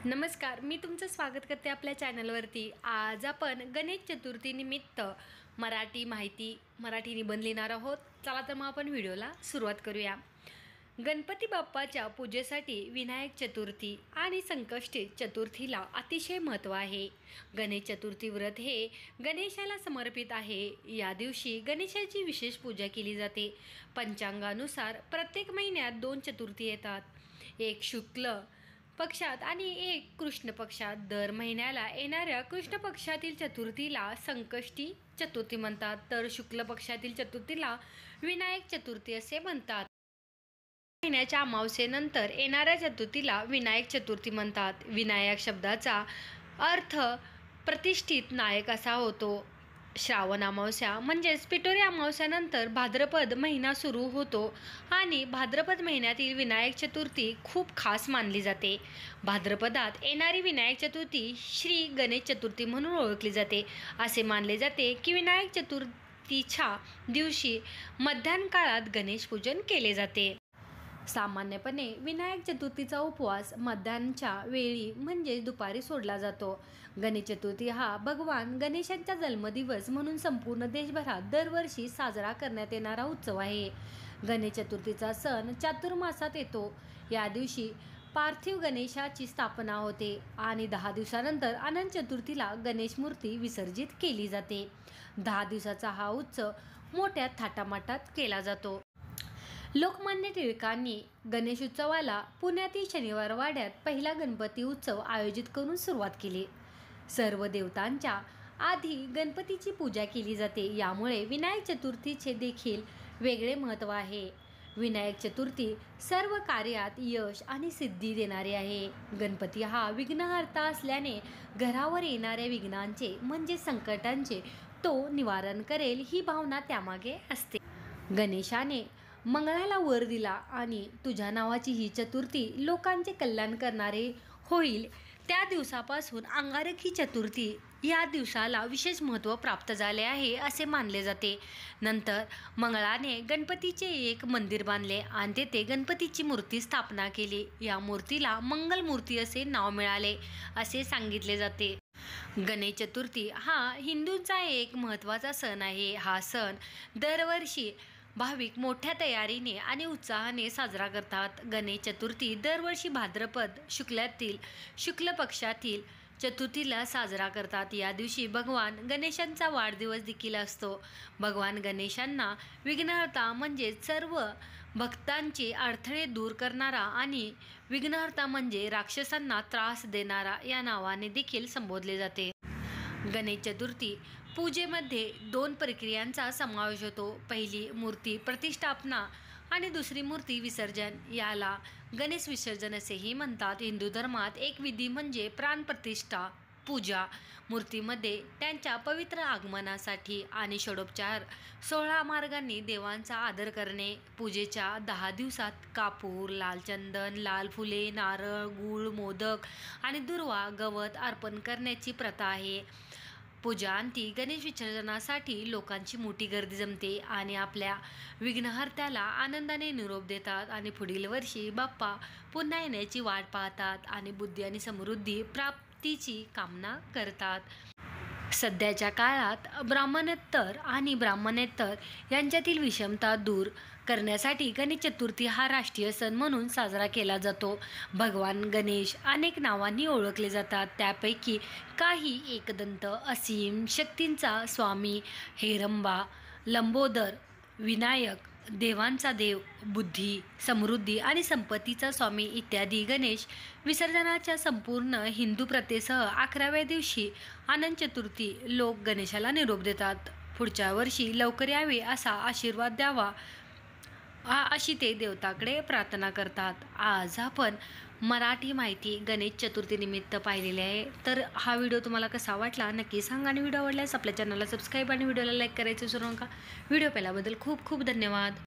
नमस्कार, मी तुमचं स्वागत करते आपल्या चॅनलवरती। आज आपण गणेश चतुर्थीनिमित्त मराठी निबंध लिहिणार आहोत। चला तर मग आपण व्हिडिओला सुरुवात करूया। गणपती बाप्पाच्या पूजेसाठी विनायक चतुर्थी आणि संकष्टी चतुर्थीला अतिशय महत्त्व आहे। गणेश चतुर्थी व्रत हे गणेशाला समर्पित आहे। या दिवशी गणेशाची विशेष पूजा केली जाते। पंचांगानुसार प्रत्येक महिन्यात 2 चतुर्थी येतात, एक शुक्ल पक्षात आणि एक कृष्ण पक्षात। दर महिन्याला येणाऱ्या कृष्ण पक्षातील चतुर्थीला संकष्टी चतुर्थी म्हणतात, तर शुक्ल पक्षातील चतुर्थीला विनायक चतुर्थी असे म्हणतात। महिन्याच्या अमावस्येनंतर येणाऱ्या चतुर्थीला विनायक चतुर्थी म्हणतात। विनायक शब्दाचा अर्थ प्रतिष्ठित नायक असा होतो। श्रावण अमावस्या म्हणजेच पिठोरी अमावस्यानंतर भाद्रपद महिना सुरू होतो आणि भाद्रपद महिन्यातील विनायक चतुर्थी खूप खास मानली जाते। भाद्रपदात येणारी विनायक चतुर्थी श्री गणेश चतुर्थी म्हणून ओळखली जाते। असे मानले जाते की विनायक चतुर्थीच्या दिवशी मध्यान्ह काळात गणेश पूजन केले जाते। सामान्यपणे विनायक चतुर्थीचा उपवास मध्यान्हच्या वेळी म्हणजे दुपारी सोडला जातो। गणेश चतुर्थी हा भगवान गणेशांचा जन्मदिवस म्हणून संपूर्ण देशभरात दरवर्षी साजरा करण्यात येणारा उत्सव आहे। गणेश चतुर्थीचा सण चातुर्मासात येतो। या दिवशी पार्थिव गणेशाची स्थापना होते आणि 10 दिवसानंतर अनंत चतुर्थीला गणेश मूर्ती विसर्जित केली जाते। 10 दिवसाचा हा उत्सव मोठ्या थाटामाटात केला जातो। लोकमान्य टिळकांनी गणेश उत्सवाला पुण्यातील शनिवार वाड्यात पहिला गणपती उत्सव आयोजित करून सुरुवात केली। सर्व देवतांच्या आधी गणपतीची पूजा केली जाते, यामुळे विनायक चतुर्थीचे देखील वेगळे महत्त्व आहे। विनायक चतुर्थी सर्व कार्यात यश आणि सिद्धी देणारी आहे। गणपती हा विघ्नहर्ता असल्याने घरावर येणाऱ्या विघ्नांचे म्हणजे संकटांचे तो निवारण करेल ही भावना त्यामागे असते। गणेशाने मंगळाला वर दिला आणि तुझ्या नावाची ही चतुर्थी लोकांचे कल्याण करणारे होईल। त्या दिवसापासून अंगारकी चतुर्थी या दिवसाला विशेष महत्त्व प्राप्त झाले आहे असे मानले जाते। नंतर मंगळाने गणपतीचे एक मंदिर बांधले आणि तेथे गणपतीची मूर्ती स्थापना केली। या मूर्तीला मंगल मूर्ती असे नाव मिळाले असे सांगितले जाते। गणेश चतुर्थी हा हिंदूंचा एक महत्त्वाचा सण आहे। हा सण दरवर्षी भाविक मोठ्या तयारीने आणि उत्साहाने साजरा करतात। गणेश चतुर्थी दरवर्षी भाद्रपद शुक्ल पक्षातील चतुर्थीला साजरा करतात। या दिवशी भगवान गणेशांचा वाढदिवस देखील असतो। भगवान गणेशांना विघ्नहर्ता म्हणजे सर्व भक्तांचे अडथळे दूर करणारा आणि विघ्नहर्ता म्हणजे राक्षसांना त्रास देणारा या नावाने देखील संबोधले जाते। गणेश चतुर्थी पूजेमध्ये 2 प्रक्रियांचा समावेश होतो। पहिली मूर्ती प्रतिष्ठापना आणि दुसरी मूर्ती विसर्जन, याला गणेश विसर्जन असेही म्हणतात। हिंदू धर्मात एक विधी म्हणजे प्राणप्रतिष्ठा पूजा। मूर्तीमध्ये त्यांच्या पवित्र आगमनासाठी आणि षोडोपचार 16 मार्गांनी देवांचा आदर करणे। पूजेच्या 10 दिवसात कापूर, लाल चंदन, लाल फुले, नारळ, गूळ, मोदक आणि दुर्वा गवत अर्पण करण्याची प्रथा आहे। पूजाअंती गणेश विसर्जनासाठी लोकांची मोठी गर्दी जमते आणि आपल्या विघ्नहर्त्याला आनंदाने निरोप देतात आणि पुढील वर्षी बाप्पा पुन्हा येण्याची वाट पाहतात आणि बुद्धी आणि समृद्धी प्राप्तीची कामना करतात। सध्याच्या काळात ब्राह्मणेतर आणि ब्राह्मणेतर यांच्यातील विषमता दूर करण्यासाठी गणेश चतुर्थी हा राष्ट्रीय सण म्हणून साजरा केला जातो। भगवान गणेश अनेक नावांनी ओळखले जातात, त्यापैकी काही एकदंत, असीम शक्तींचा स्वामी, हेरंबा, लंबोदर, विनायक, देवांचा देव, बुद्धी, समृद्धी आणि संपत्तीचा स्वामी इत्यादी। गणेश विसर्जनाच्या संपूर्ण हिंदू प्रथेसह 11व्या दिवशी अनंत चतुर्थी लोक गणेशाला निरोप देतात, पुढच्या वर्षी लवकर यावे असा आशीर्वाद द्यावा अशी ते देवताकडे प्रार्थना करतात। आज आपण मराठी माहिती गणेश चतुर्थीनिमित्त पाहिलेली आहे। तर हा व्हिडिओ तुम्हाला कसा वाटला नक्की सांगा आणि व्हिडिओ आवडल्यास आपल्या चॅनलला सबस्क्राईब आणि व्हिडिओला लाईक करायचं विसरू नका। व्हिडिओ पाहिल्याबद्दल खूप खूप धन्यवाद।